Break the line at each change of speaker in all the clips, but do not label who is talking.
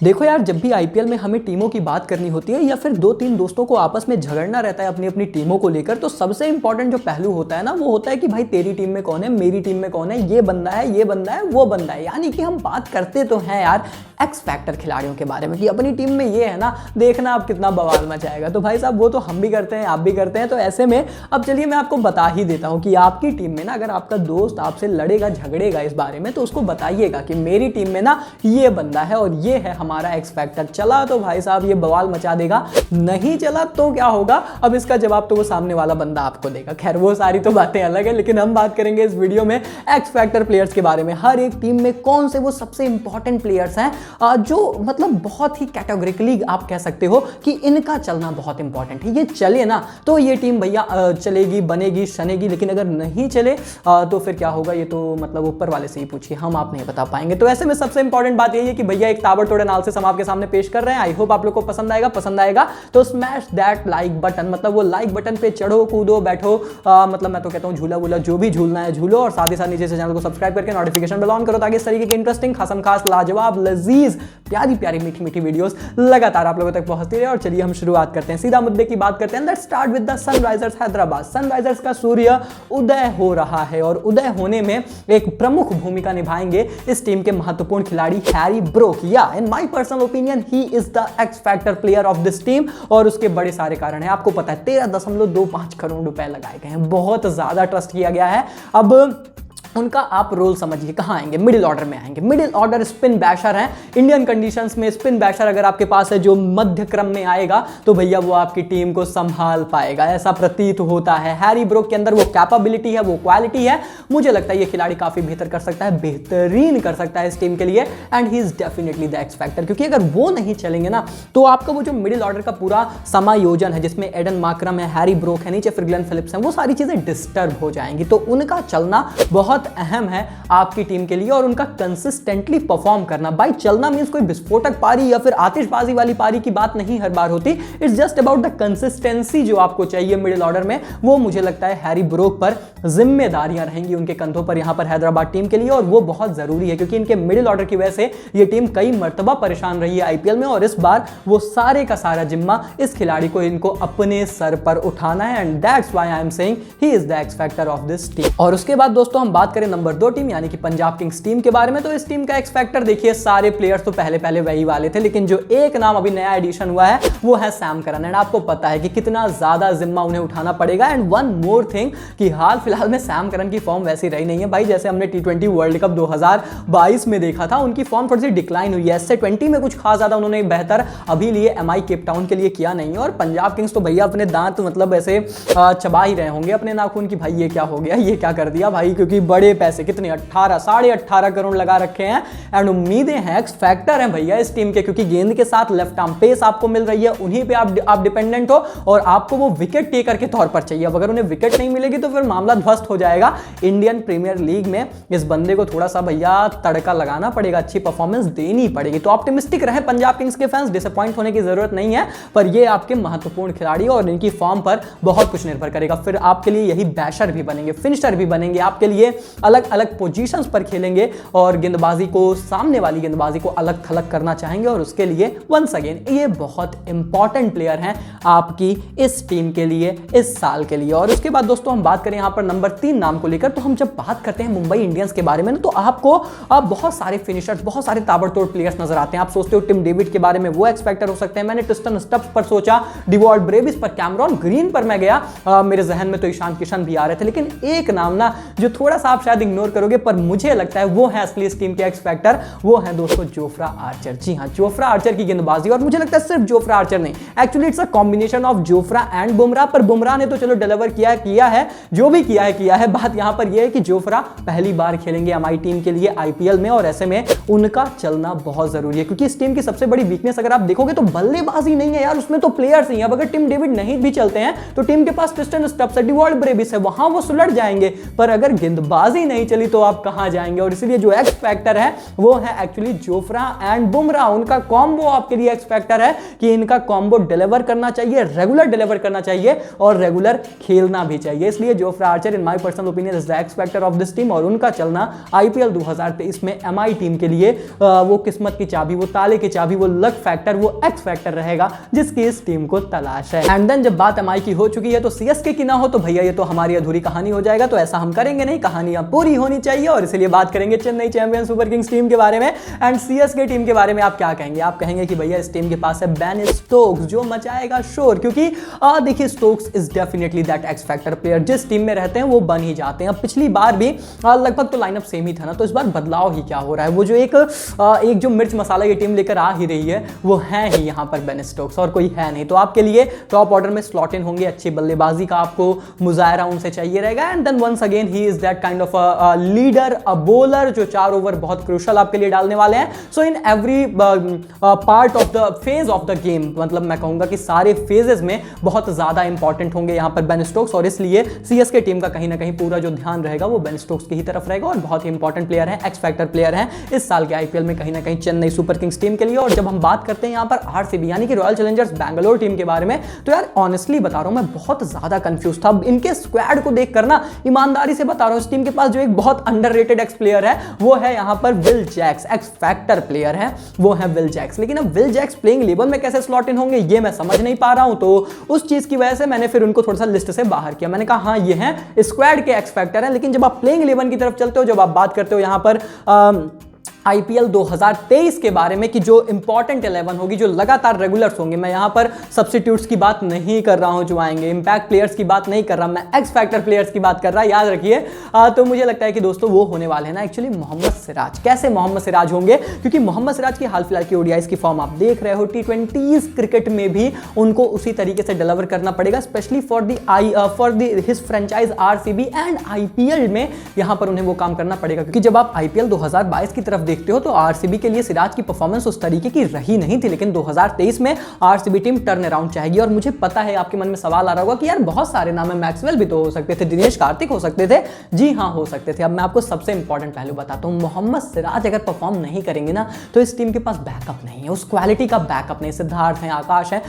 देखो यार, जब भी आईपीएल में हमें टीमों की बात करनी होती है या फिर दो तीन दोस्तों को आपस में झगड़ना रहता है अपनी अपनी टीमों को लेकर, तो सबसे इंपॉर्टेंट जो पहलू होता है ना, वो होता है कि भाई तेरी टीम में कौन है, मेरी टीम में कौन है, ये बंदा है, ये बंदा है, वो बंदा है। यानी कि हम बात करते तो हैं यार एक्स फैक्टर खिलाड़ियों के बारे में कि अपनी टीम में ये है ना, देखना अब कितना बवाल मचाएगा। तो भाई साहब वो तो हम भी करते हैं, आप भी करते हैं। तो ऐसे में अब चलिए मैं आपको बता ही देता हूं कि आपकी टीम में ना अगर आपका दोस्त आपसे लड़ेगा झगड़ेगा इस बारे में, तो उसको बताइएगा कि मेरी टीम में ना ये बंदा है और ये है हमारा एक्स फैक्टर। चला तो भाई साहब ये बवाल मचा देगा, नहीं चला तो क्या होगा, अब इसका जवाब तो वो सामने वाला बंदा आपको देगा। खैर वो सारी तो बातें अलग है, लेकिन हम बात करेंगे इस वीडियो में एक्स फैक्टर प्लेयर्स के बारे में। हर एक टीम में कौन से वो सबसे इंपॉर्टेंट प्लेयर्स हैं जो मतलब बहुत ही कैटेगोरिकली आप कह सकते हो कि इनका चलना बहुत इंपॉर्टेंट है। ये चले ना तो ये टीम भैया चलेगी, बनेगी, शनेगी। लेकिन अगर नहीं चले तो फिर क्या होगा, ये तो मतलब ऊपर वाले से ही पूछिए, हम आप नहीं बता पाएंगे। तो ऐसे में सबसे इंपॉर्टेंट बात यही है कि भैया एक ताबड़तोड़ एनालिसिस हम आपके सामने पेश कर रहे हैं। आई होप आप लोग को पसंद आएगा तो स्मैश दैट लाइक बटन, मतलब वो लाइक बटन पे चढ़ो, कूदो, बैठो, मतलब मैं तो कहता हूं झूला वूला जो भी झूलना है झूलो, और साथ ही साथ नीचे से चैनल को सब्सक्राइब करके नोटिफिकेशन बेल ऑन करो ताकि इस तरीके के इंटरेस्टिंग, खासमखास, लाजवाब, लजीज, प्यारी प्यारी मीठी मीठी वीडियोस लगातार आप लोगों तक पहुंचती रहे। और चलिए हम शुरुआत करते हैं, सीधा मुद्दे की बात करते हैं। Let's start with the Sunrisers Hyderabad. Sunrisers का सूर्य उदय हो रहा है और उदय होने में एक प्रमुख भूमिका निभाएंगे इस टीम के महत्वपूर्ण खिलाड़ी हैरी ब्रोक। या in my personal opinion he is the x factor player of this team, और उसके बड़े सारे कारण हैं। आपको पता है 13.25 करोड़ रुपए लगाए गए हैं, बहुत ज्यादा ट्रस्ट किया गया है। अब उनका आप रोल समझिए, कहां आएंगे, मिडिल ऑर्डर में आएंगे। मिडिल ऑर्डर स्पिन बैशर हैं। इंडियन कंडीशंस में स्पिन बैशर अगर आपके पास है जो मध्य क्रम में आएगा तो भैया वो आपकी टीम को संभाल पाएगा, ऐसा प्रतीत होता है। हैरी ब्रोक के अंदर वो कैपेबिलिटी है, वो क्वालिटी है। मुझे लगता है ये खिलाड़ी काफी बेहतर कर सकता है, बेहतरीन कर सकता है इस टीम के लिए, and he is definitely the x factor. क्योंकि अगर वो नहीं चलेंगे ना तो आपका वो जो मिडिल ऑर्डर का पूरा समायोजन है, जिसमें एडन मार्करम है, हैरी ब्रोक है, नीचे फिर ग्लेन फिलिप्स है, वो सारी चीजें डिस्टर्ब हो जाएंगी। तो उनका चलना बहुत अहम है आपकी टीम के लिए, और उनका कंसिस्टेंटली परफॉर्म करना। भाई चलना मींस कोई विस्फोटक पारी या फिर आतिशबाजी वाली पारी की बात नहीं हर बार होती। It's just about the consistency जो आपको चाहिए मिडिल ऑर्डर में, वो मुझे लगता है हैरी ब्रोक पर जिम्मेदारियां रहेंगी, उनके कंधों पर यहां पर हैदराबाद टीम के लिए, और वो बहुत जरूरी है क्योंकि इनके मिडिल ऑर्डर की वजह से ये टीम कई मर्तबा परेशान रही है आईपीएल में, और इस बार वो सारे का सारा जिम्मा इस खिलाड़ी को इनको अपने सर पर उठाना है, and that's why I am saying he is the x factor of this team. और उसके बाद दोस्तों हम बात करें नंबर 2 टीम यानी कि पंजाब किंग्स टीम के बारे में। तो इस टीम का एक्स फैक्टर देखिए, सारे प्लेयर्स तो पहले वही वाले थे, लेकिन जो एक नाम अभी नया एडिशन हुआ है वो है सैम करन। एंड आपको पता है कि कितना ज्यादा जिम्मा उन्हें उठाना पड़ेगा। एंड वन मोर थिंग कि हाल फिलहाल में सैम करन की फॉर्म वैसी रही नहीं है भाई, जैसे हमने T20 वर्ल्ड कप 2022 में देखा था, उनकी फॉर्म थोड़ी सी डिक्लाइन हुई है। इससे 20 में कुछ खास ज्यादा उन्होंने बेहतर अभी लिए एमआई केप टाउन के लिए किया नहीं है। और पंजाब किंग्स तो भैया अपने दांत मतलब ऐसे चबा ही रहे होंगे अपने नाखून की, भाई ये क्या हो गया, ये क्या कर दिया भाई, क्योंकि बड़े पैसे, कितने 18.5 करोड़ लगा रखे हैं। एंड उम्मीदें हैं, एक्स फैक्टर हैं भैया इस टीम के, क्योंकि गेंद के साथ लेफ्ट आर्म पेस आपको मिल रही है, उन्हीं पे आप डिपेंडेंट हो, और आपको वो विकेट टेकर के तौर पर चाहिए। अब अगर उन्हें विकेट नहीं मिलेगी तो फिर मामला ध्वस्त हो जाएगा। इंडियन प्रीमियर लीग में इस बंदे को थोड़ा सा भैया तड़का लगाना पड़ेगा, अच्छी परफॉर्मेंस देनी पड़ेगी। तो ऑप्टिमिस्टिक रहे पंजाब किंग्स के फैंस, डिसअपॉइंट होने की जरूरत नहीं है, पर ये आपके महत्वपूर्ण खिलाड़ी और इनकी फॉर्म पर बहुत कुछ निर्भर करेगा। फिर आपके लिए यही बैशर भी बनेंगे, फिनिशर भी बनेंगे, आपके लिए अलग अलग पोजीशंस पर खेलेंगे और गेंदबाजी को, सामने वाली गेंदबाजी को अलग थलग करना चाहेंगे, और उसके लिए वंस अगेन ये बहुत इंपॉर्टेंट प्लेयर हैं आपकी इस टीम के लिए, इस साल के लिए। और उसके बाद दोस्तों हम बात करें यहां पर नंबर 3 नाम को लेकर, तो हम जब बात करते हैं मुंबई इंडियंस के बारे में तो आपको बहुत सारे फिनिशर्स, बहुत सारे ताबड़तोड़ प्लेयर्स नजर आते हैं। आप सोचते हो टिम डेविड के बारे में, वो एक्स फैक्टर हो सकते हैं। मैंने ट्रिस्टन स्टब्स पर सोचा, डिवॉल्ट ब्रेविस पर, कैमरॉन ग्रीन पर मैं गया, मेरे जहन में तो ईशान किशन भी आ रहे थे, लेकिन एक नाम ना जो थोड़ा सा आप शायद इग्नोर करोगे पर मुझे लगता है वो है असली इस टीम के एक्स फैक्टर, वो है दोस्तों जोफ्रा आर्चर। जी हां, जोफ्रा आर्चर की गेंदबाजी, और मुझे लगता है सिर्फ जोफ्रा आर्चर नहीं, actually it's a combination of Jofra and Bumrah. पर बुमराह ने तो चलो डिलीवर किया है, जो भी किया है। बात यहां पर यह है कि जोफ्रा पहली बार खेलेंगे एमआई टीम के लिए आईपीएल में, और ऐसे में उनका चलना बहुत जरूरी है, क्योंकि इस टीम की सबसे बड़ी वीकनेस अगर आप देखोगे तो बल्लेबाजी नहीं है यार, उसमें तो प्लेयर्स ही हैं। अब अगर टिम डेविड नहीं भी चलते हैं तो टीम के पास ट्रिस्टन स्टब्स है, डिवॉल्ट ब्रेविस है, वहां वो सुलट जाएंगे। पर अगर गेंदबाज गेंदबाजी नहीं चली तो आप कहां जाएंगे। और इसीलिए जो एक्स फैक्टर है वो है एक्चुअली जोफ्रा एंड बुमराह। उनका कॉम्बो आपके लिए एक्स फैक्टर है कि इनका कॉम्बो डिलीवर करना चाहिए, रेगुलर डिलीवर करना चाहिए और रेगुलर खेलना भी चाहिए। इसलिए Jofra Archer in my personal opinion is the x factor of this team. और उनका चलना आईपीएल 2023 में एमआई टीम के लिए वो किस्मत की चाबी, वो ताले की चाबी, वो लक फैक्टर, वो एक्स फैक्टर रहेगा जिसकी इस टीम को तलाश है। एंड देन जब बात एमआई की हो चुकी है तो सीएसके की ना हो तो भैया ये तो हमारी अधूरी कहानी हो जाएगा। तो ऐसा हम करेंगे नहीं, कहानियां पूरी होनी चाहिए। और इसलिए बात करेंगे Chennai champion super Kings team के बारे में। एंड सीएसके टीम के बारे में आप क्या कहेंगे? आप कहेंगे कि भैया इस टीम के पास है बेन स्टोक्स जो मचाएगा शोर, क्योंकि देखिए Stokes is definitely that x factor player. जिस टीम में रहते हैं वो बन ही जाते हैं। अब पिछली बार भी लगभग तो लाइनअप सेम ही था ना, तो इस बार बदलाव ही क्या हो रहा है? वो जो एक जो मिर्च मसाला ये टीम लेकर आ ही रही है वो है ही यहाँ पर बेन स्टोक्स, और कोई है नहीं। तो आपके लिए टॉप ऑर्डर में स्लॉट इन होंगे, अच्छी बल्लेबाजी का आपको मुजाहरा उनसे चाहिए रहेगा। And then once again he is that kind of a leader, a bowler जो 4 ओवर बहुत क्रूशियल आपके लिए डालने वाले हैं। So in every part of the phase of the game, मतलब मैं कहूंगा कि सारे फेजेस में बहुत ज्यादा इंपॉर्टेंट होंगे यहाँ पर बेन स्टोक्स। और इसलिए सीएसके टीम का कहीं ना कहीं पूरा जो ध्यान रहेगा वो बेन स्टोक्स की ही तरफ रहेगा। और बहुत ही इंपॉर्टेंट प्लेयर है, एक्स फैक्टर प्लेयर है इस साल के आईपीएल में कहीं ना कहीं चेन्नई सुपर किंग्स टीम के लिए। और जब हम बात करते हैं यहाँ पर आरसीबी यानी कि रॉयल चैलेंजर्स बैंगलोर टीम के बारे में, तो यार ऑनेस्टली बता रहा हूं मैं बहुत ज्यादा कंफ्यूज था। इनके स्क्वाड को देखकर ना, ईमानदारी से बता रहा हूं, इस टीम के पास जो एक बहुत अंडररेटेड एक्स प्लेयर है वो है यहाँ पर Will Jacks. X factor player है वो है विल जैक्स। लेकिन अब विल जैक्स प्लेइंग 11 में कैसे स्लॉट इन होंगे ये मैं समझ नहीं पा रहा हूं। तो उस चीज की वजह से मैंने फिर उनको थोड़ा सा लिस्ट से बाहर किया। मैंने कहा हाँ ये है स्क्वाड के एक्स फैक्टर है, लेकिन जब आप प्लेइंग 11 की तरफ चलते हो, जब आप बात करते हो यहाँ पर आईपीएल 2023 के बारे में कि जो इंपॉर्टेंट 11 होगी, जो लगातार रेगुलर्स होंगे, मैं यहां पर सब्स्टिट्यूट्स की बात नहीं कर रहा हूं जो आएंगे, इंपैक्ट प्लेयर्स की बात नहीं कर रहा, मैं एक्स फैक्टर प्लेयर्स की बात कर रहा, याद रखिए। तो मुझे लगता है कि दोस्तों वो होने वाले हैं ना एक्चुअली मोहम्मद सिराज। कैसे मोहम्मद सिराज होंगे? क्योंकि मोहम्मद सिराज की हाल फिलहाल की ओडीआईस की फॉर्म आप देख रहे हो, टी20 क्रिकेट में भी उनको उसी तरीके से डिलीवर करना पड़ेगा, specially for his franchise RCB. And IPL में यहां पर उन्हें वो काम करना पड़ेगा, क्योंकि जब आप आईपीएल 2022 की तरफ देखते हो तो आरसीबी के लिए सिराज की परफॉर्मेंस उस तरीके की रही नहीं थी। लेकिन 2023 में आरसीबी टीम टर्न अराउंड चाहेगी। और मुझे पता है आपके मन में सवाल आ रहा होगा कि यार बहुत सारे नाम है, मैक्सवेल भी तो हो सकते थे, दिनेश कार्तिक हो सकते थे। जी हाँ हो सकते थे। अब मैं आपको सबसे इंपॉर्टेंट पहलू बताता हूं, मोहम्मद सिराज अगर परफॉर्म नहीं करेंगे ना तो इस टीम के पास बैकअप नहीं है, उस क्वालिटी का बैकअप नहीं। सिद्धार्थ है, आकाश है,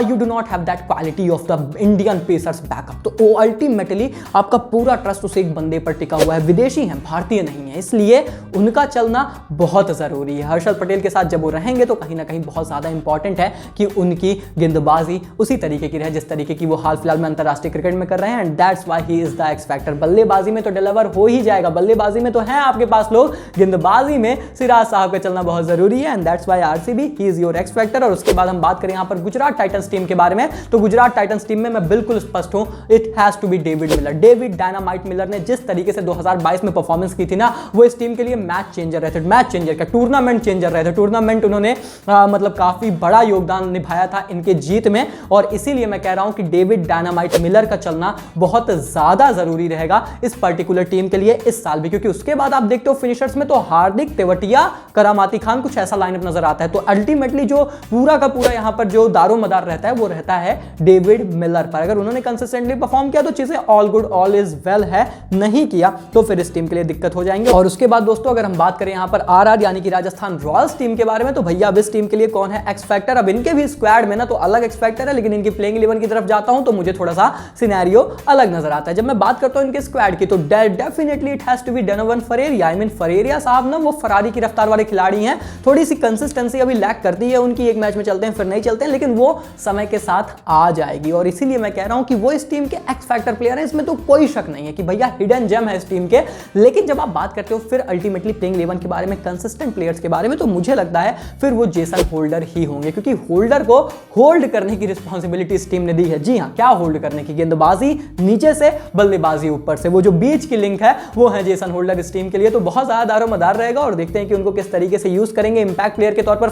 you do not have that quality of the Indian pacers backup. तो अल्टीमेटली आपका पूरा ट्रस्ट उस एक बंदे पर टिका हुआ है, विदेशी है, भारतीय नहीं है, इसलिए उनका चलना बहुत जरूरी है। हर्षल पटेल के साथ जब वो रहेंगे तो कहीं ना कहीं बहुत ज्यादा इंपॉर्टेंट है कि उनकी गेंदबाजी उसी तरीके की रहे जिस तरीके की वो हाल फिलहाल में अंतरराष्ट्रीय क्रिकेट में कर रहे हैं। And that's why he is the x factor. बल्लेबाजी में तो डिलीवर हो ही जाएगा, बल्लेबाजी में तो है आपके पास लोग, गेंदबाजी में सिराज साहब का चलना बहुत जरूरी है। And that's why RCB he is your x factor. और उसके बाद हम बात करें यहाँ पर गुजरात टाइटंस टीम के बारे में, तो गुजरात टाइटंस टीम में मैं बिल्कुल स्पष्ट हूं, it has to be David Miller. David dynamite Miller ने जिस तरीके से 2022 में परफॉर्मेंस की थी ना, वो इस टीम के लिए मैच चेंजर रहे थे, मैच चेंजर का टूर्नामेंट चेंजर रहे थे। टूर्नामेंट उन्होंने मतलब काफी बड़ा योगदान निभाया था इनके जीत में। और इसीलिए मैं कह रहा हूं कि डेविड डायनामाइट मिलर का चलना बहुत ज्यादा जरूरी रहेगा इस पर्टिकुलर टीम के लिए इस साल भी। क्योंकि उसके बाद आप देखते हो फिनिशर्स में तो हार्दिक, तेवतिया, करामाती खान, कुछ ऐसा लाइनअप नजर आता है। तो अल्टीमेटली जो पूरा का पूरा यहां पर जो दारोमदार रहता है वो रहता है डेविड मिलर पर। अगर उन्होंने कंसिस्टेंटली परफॉर्म किया तो चीजें all good, all is well है, नहीं किया तो फिर इस टीम के लिए दिक्कत हो जाएंगे। और उसके बाद दोस्तों अगर हम बात करें यहां पर आरआर यानी कि राजस्थान रॉयल्स टीम के बारे में, तो भैया अब इस टीम के लिए कौन है एक्स फैक्टर? अब इनके भी स्क्वाड में ना तो अलग एक्स फैक्टर है, लेकिन इनकी प्लेइंग 11 की तरफ जाता हूं तो मुझे थोड़ा सा सिनेरियो अलग नजर आता है। जब मैं बात करता हूं इनके स्क्वाड की तो definitely it has to be Donovan Ferreira. I mean Ferreira साहब ना वो फरारी की रफ्तार वाले खिलाड़ी हैं, थोड़ी सी कंसिस्टेंसी अभी लैक करती है उनकी, एक मैच में चलते हैं फिर नहीं चलते हैं, लेकिन वो समय के साथ आ जाएगी। और इसीलिए मैं कह रहा हूं कि वो इस टीम के एक्स फैक्टर प्लेयर है, इसमें तो कोई शक नहीं है कि भैया हिडन जेम है इस टीम के। लेकिन जब आप बात करते हो फिर अल्टीमेटली प्लेइंग 11 के बारे में, कंसिस्टेंट प्लेयर्स के बारे में, तो मुझे लगता है फिर वो जेसन होल्डर ही होंगे, क्योंकि होल्डर को होल्ड करने की रिस्पॉन्सिबिलिटी इस टीम ने दी है। जी हां, क्या होल्ड करने की? गेंदबाजी नीचे से, बल्लेबाजी ऊपर से, वो जो बीच की लिंक है वो है जेसन होल्डर इस टीम के लिए। तो बहुत ज्यादा दारोमदार रहेगा और देखते हैं कि उनको किस तरीके से यूज करेंगे। इंपैक्ट प्लेयर के तौर पर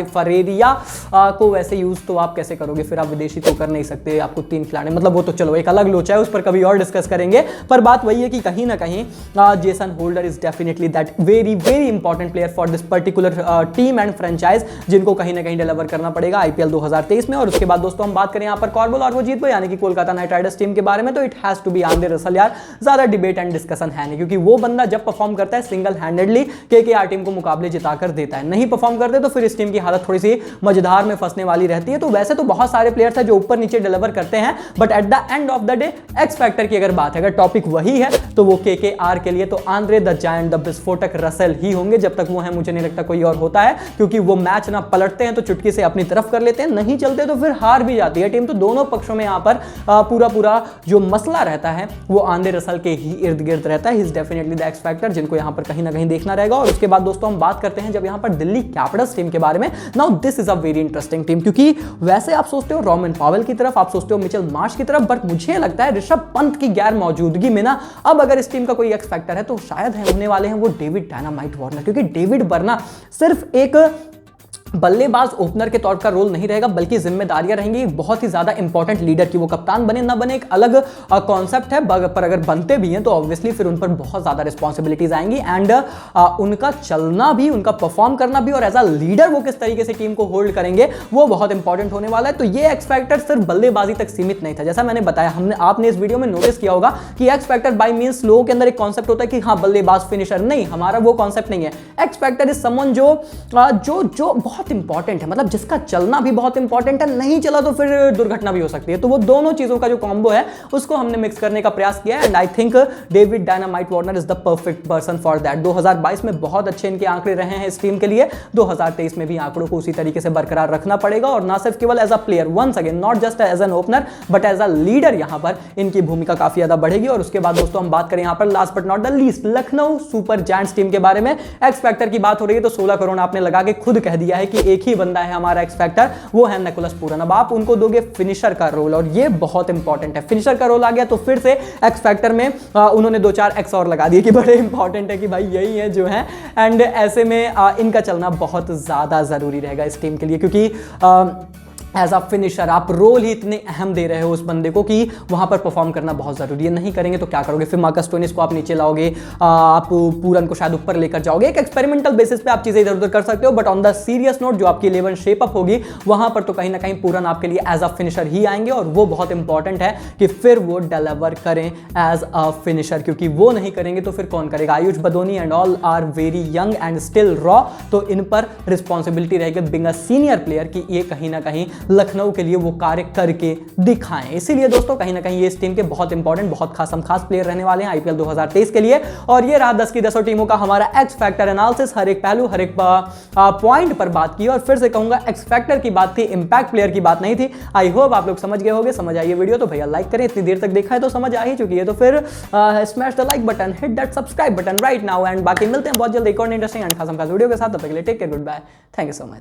फरेरिया को वैसे यूज तो आप कैसे करोगे? फिर आप विदेशी तो कर नहीं सकते, आपको 3 खिलाड़ी, मतलब वो तो चलो एक अलग लोचा है, उस पर कभी और डिस्कस करेंगे। पर बात वही है कि कहीं ना कहीं Jason holder is definitely that very very important important player for this particular team and franchise, जिनको कहीं ना कहीं डिलीवर करना पड़ेगा आईपीएल 2023 में। और उसके बाद दोस्तों हम बात करें यहाँ पर कॉर्बल और वो जीत भाई यानी कि कोलकाता नाइट राइडर्स टीम के बारे में, तो it has to be Andre Russell यार, ज्यादा डिबेट एंड डिस्कशन है नहीं, क्योंकि वो बंदा जब परफॉर्म करता है सिंगल हैंडेडली केकेआर टीम को मुकाबले जिताकर देता है, नहीं परफॉर्म करते तो फिर इस टीम की हालत थोड़ी सी मजेदार में फंसने वाली रहती है। तो वैसे तो बहुत सारे प्लेयर्स हैं जो ऊपर नीचे डिलीवर करते हैं, but at the end of the day x factor की अगर बात है, अगर टॉपिक वही है तो वो केकेआर के लिए तो आंद्रे द जायंट द विस्फोटक रसेल ही होंगे। जब तक वो है मुझे नहीं लगता कोई और होता है, क्योंकि वो मैच ना पलटते हैं तो चुटकी से अपनी तरफ कर लेते हैं, नहीं चलते तो फिर हार भी जाती है टीम। तो दोनों पक्षों में यहाँ पर पूरा जो मसला रहता है वो आंद्रे रसल के ही इर्द गिर्द रहता है। He is definitely the x factor, जिनको यहाँ पर कहीं ना कहीं देखना रहेगा। और उसके बाद दोस्तों हम बात करते हैं जब यहाँ पर दिल्ली कैपिटल्स टीम के बारे में। Now this is a very interesting team, क्योंकि वैसे आप सोचते हो रॉबिन पॉवेल की तरफ, आप सोचते हो मिचेल मार्श की तरफ, बट मुझे लगता है ऋषभ पंत की गैर मौजूदगी में ना अब अगर इस टीम का कोई एक्स फैक्टर है तो शायद होने वाले हैं वो डेविड डायनामाइट वार्नर, क्योंकि डेविड वार्नर सिर्फ एक बल्लेबाज ओपनर के तौर का रोल नहीं रहेगा, बल्कि जिम्मेदारियां रहेंगी बहुत ही ज्यादा इंपॉर्टेंट लीडर की। वो कप्तान बने ना बने एक अलग कॉन्सेप्ट है, पर अगर बनते भी हैं तो ऑब्वियसली फिर उन पर बहुत ज्यादा रिस्पॉन्सिबिलिटीज आएंगी एंड उनका चलना भी, उनका परफॉर्म करना भी, और एज अ लीडर वो किस तरीके से टीम को होल्ड करेंगे वो बहुत इंपॉर्टेंट होने वाला है। तो ये एक्स फैक्टर सिर्फ बल्लेबाजी तक सीमित नहीं था, जैसा मैंने बताया, आपने इस वीडियो में नोटिस किया होगा कि एक्स फैक्टर बाय मींस लोगों के अंदर एक कॉन्सेप्ट होता है कि हाँ बल्लेबाज फिनिशर, नहीं, हमारा वो कॉन्सेप्ट नहीं है। एक्स फैक्टर इज समवन जो बहुत इंपॉर्टेंट है, मतलब जिसका चलना भी बहुत इंपॉर्टेंट है, नहीं चला तो फिर दुर्घटना भी हो सकती है। तो वो दोनों चीजों का जो कॉम्बो है उसको हमने मिक्स करने का प्रयास किया and I think David dynamite Warner is the perfect person for that. 2022 में बहुत अच्छे इनके आंकड़े रहे हैं इस टीम के लिए, 2023 में भी आंकड़ों को उसी तरीके से बरकरार रखना पड़ेगा, और ना सिर्फ केवल as a player, once again not just as an opener but as a leader यहां पर इनकी भूमिका काफी ज्यादा बढ़ेगी। और उसके बाद दोस्तों हम बात करें यहां पर last but not the least Lucknow super giants team के बारे में। एक्स फैक्टर की बात हो रही है तो 16 करोड़ आपने लगा के खुद कह दिया है कि एक ही बंदा है हमारा एक्स फैक्टर, वो है निकोलस पूरन। अब आप उनको दोगे फिनिशर का रोल, और ये बहुत इंपॉर्टेंट है। फिनिशर का रोल आ गया तो फिर से एक्स फैक्टर में उन्होंने 2-4 एक्स और लगा दिए कि बड़े इंपॉर्टेंट है कि भाई यही है जो है, एंड ऐसे में इनका चलना बहुत ज्यादा जरूरी रहेगा इस टीम के लिए, क्योंकि एज अ फिनिशर आप रोल ही इतने अहम दे रहे हो उस बंदे को कि वहां पर परफॉर्म करना बहुत जरूरी है। नहीं करेंगे तो क्या करोगे, फिर मार्कस स्टोइनिस को आप नीचे लाओगे, आप पूरन को शायद ऊपर लेकर जाओगे। एक एक्सपेरिमेंटल बेसिस पे आप चीजें इधर उधर कर सकते हो, but on the serious note जो आपकी 11 शेप अप होगी वहां पर तो कहीं ना कहीं पूरन आपके लिए एज अ फिनिशर ही आएंगे, और वो बहुत इंपॉर्टेंट है कि फिर वो डिलीवर करें एज अ फिनिशर, क्योंकि वो नहीं करेंगे तो फिर कौन करेगा। Ayush Badoni and all are very young and still raw, तो इन पर रिस्पॉन्सिबिलिटी रहेगी बिंग अ सीनियर प्लेयर कि ये कहीं ना कहीं लखनऊ के लिए वो कार्य करके दिखाएं। इसीलिए दोस्तों कहीं ना कहीं ये इस टीम के बहुत इंपॉर्टेंट, बहुत खास प्लेयर रहने वाले हैं आईपीएल 2023 के लिए। और ये रहा 10 की 10 टीमों का हमारा एक्स फैक्टर एनालिसिस, हर एक पहलू, हर एक पॉइंट पर बात की, और फिर से कहूंगा एक्स फैक्टर की बात थी, इंपैक्ट प्लेयर की बात नहीं थी। आई होप आप लोग समझ गए होंगे, समझ आई वीडियो तो भैया लाइक करें, इतनी देर तक देखा है तो समझ आ ही चुकी है, तो फिर smash the like button, hit that subscribe button right now, and बाकी मिलते हैं बहुत जल्द एक और इंटरेस्टिंग एंड खास वीडियो के साथ। तब तक के लिए take care, goodbye, thank you so much.